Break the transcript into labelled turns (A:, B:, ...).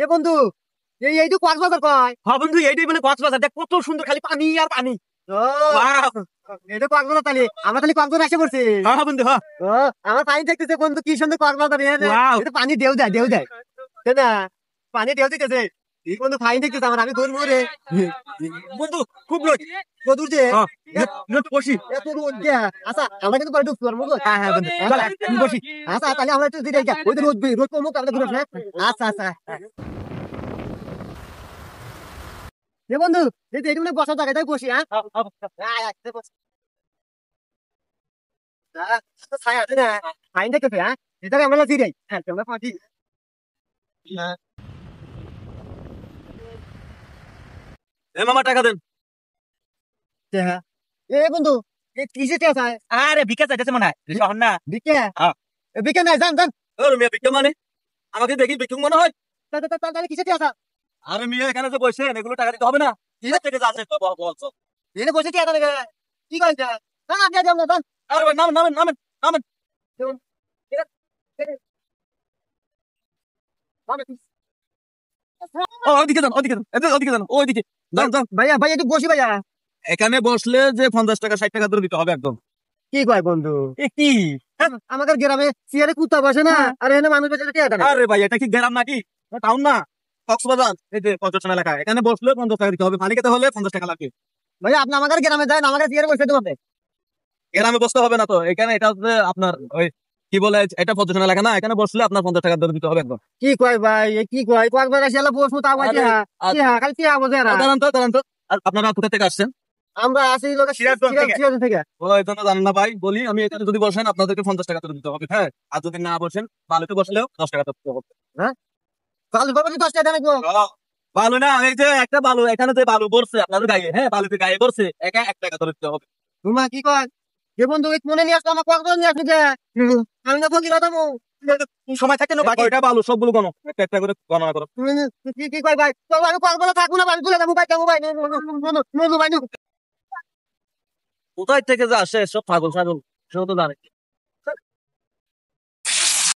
A: এ বন্ধু, এইটু কক্সবাজার কয়। হ্যাঁ বন্ধু, এইটাই মানে কক্সবাজার। দেখ কত সুন্দর, খালি পানি আর পানি। ও ওয়াও, এটা কক্সবাজার। তাহলে আমরা তাহলে কক্সবাজার এসে পড়ছি। হ্যাঁ বন্ধু, হ্যাঁ। ও, আমার পানি দেখতেছে বন্ধু, কি সুন্দর কক্সবাজার। এটা পানি ঢেউ দেয়, ঢেউ দেয়, তাই না? পানি ঢেউ দিতেছে। এই বন্ধু ফাইন দেখতেছে আমার, আমি ধরবো রে। বন্ধু খুব রোদ, রোদ উঠছে। রোদ বসি, এত রোদ দেয়া। আচ্ছা আমরা কিন্তু পরে ঢুকতে পারবো। হ্যাঁ হ্যাঁ বন্ধু, চল আমি বসি। আচ্ছা তাহলে আমরা একটু দিকে ওই তো রোদ, রোদ কমুক আমরা ঘুরে আসবো, হ্যাঁ? আচ্ছা আচ্ছা। এ বন্ধু, এইটু মানে বসার জায়গায় তাই বসি। হ্যাঁ ছায়া আছে না, ফাইন দেখতেছে। হ্যাঁ এটা আমরা দিই। হ্যাঁ তোমরা পাঁচি।
B: এ মামা টাকা দেন।
A: হ্যাঁ এ বন্ধু, এই কিসে টিয়া চায়?
B: আরে ভিক্ষা চাইতেছে মনে হয় শহর না।
A: বিকে,
B: হ্যাঁ।
A: বিকে নাই, জান জান।
B: ওরে মিয়া ভিক্ষা মানে আমাকে দেখি ভিক্ষুক মনে হয়।
A: তাহলে কিসে টিয়া চা?
B: আরে মিয়া এখানে যে বসেন এগুলো টাকা দিতে হবে না? কিসের থেকে যাচ্ছে বলছো?
A: এনে বসে টিয়া দেবে, কি করেন? না না, দিয়ে যাও না।
B: আরে ভাই নামেন নামেন নামেন নামেন। ও ওইদিকে যান, ওইদিকে যান, ওইদিকে যান, ওইদিকে যান যান।
A: ভাইয়া ভাইয়া একটু বসি ভাইয়া।
B: এখানে বসলে যে 50 টাকা 60 টাকা ধরে দিতে হবে একদম।
A: কি কয় বন্ধু?
B: এ কি?
A: আমাদের গ্রামে চেয়ারে কুত্তা বসে না, আর এখানে মানুষ বসে টিয়া দেয়।
B: আরে ভাই এটা কি গ্রাম নাকি? টাউন না, কক্সবাজার। এই যে পর্যটন এলাকা, এখানে বসলে 50 টাকা দিতে হবে, মালিকেতে হলে 50 টাকা লাগবে।
A: ভাইয়া আপনি আমাদের গ্রামে যায়, আমাদের চেয়ারে বসে দেবো।
B: গ্রামে বসতে হবে না তো, এখানে এটা হচ্ছে আপনার ওই কি বলে, এটা পর্যটন এলাকা না, এখানে বসলে আপনার 50 টাকা ধরে দিতে হবে একদম।
A: কি কয় ভাই, কি কয়? কয়েকবার আসি এলা বসবো, তাও
B: আরে,
A: খালি টিয়া বোঝে এরা।
B: দাঁড়ান তো দাঁড়ান তো। আর আপনারা কোথা থেকে আসছেন?
A: আমরা আসি লোক
B: সিরাজগঞ্জ থেকে।
A: সিরাজগঞ্জ থেকে।
B: ও এই জন্য জানেন না ভাই, বলি আমি এখানে যদি বসেন আপনাদেরকে 50 টাকা করে দিতে হবে, হ্যাঁ। আর যদি না বসেন বালুতে বসলেও 10 টাকা দিতে হবে।
A: হ্যাঁ কাল বাবা 10 টাকা দেন।
B: বালু না, এই যে একটা বালু এখানে যে বালু পড়ছে আপনাদের গায়ে, হ্যাঁ বালুতে গায়ে পড়ছে, একা 1 টাকা করে দিতে হবে।
A: তোমা কি কয়? যে বন্ধু মনে নিয়ে আসতো, আমার কক্সবাজার নিয়ে আসতে যে আমি না ফকির হতাম।
B: সময় থাকে না, বাকি কয়টা বালু সবগুলো গণ, একটা একটা করে গণনা করো।
A: কি কয় ভাই? তো আমি কক্সবাজার থাকবো না, আমি তুলে দেবো ভাই, দেবো ভাই। ভাই
B: কোথায় থেকে যে আসে সব পাগল ছাগল, সেও তো জানে।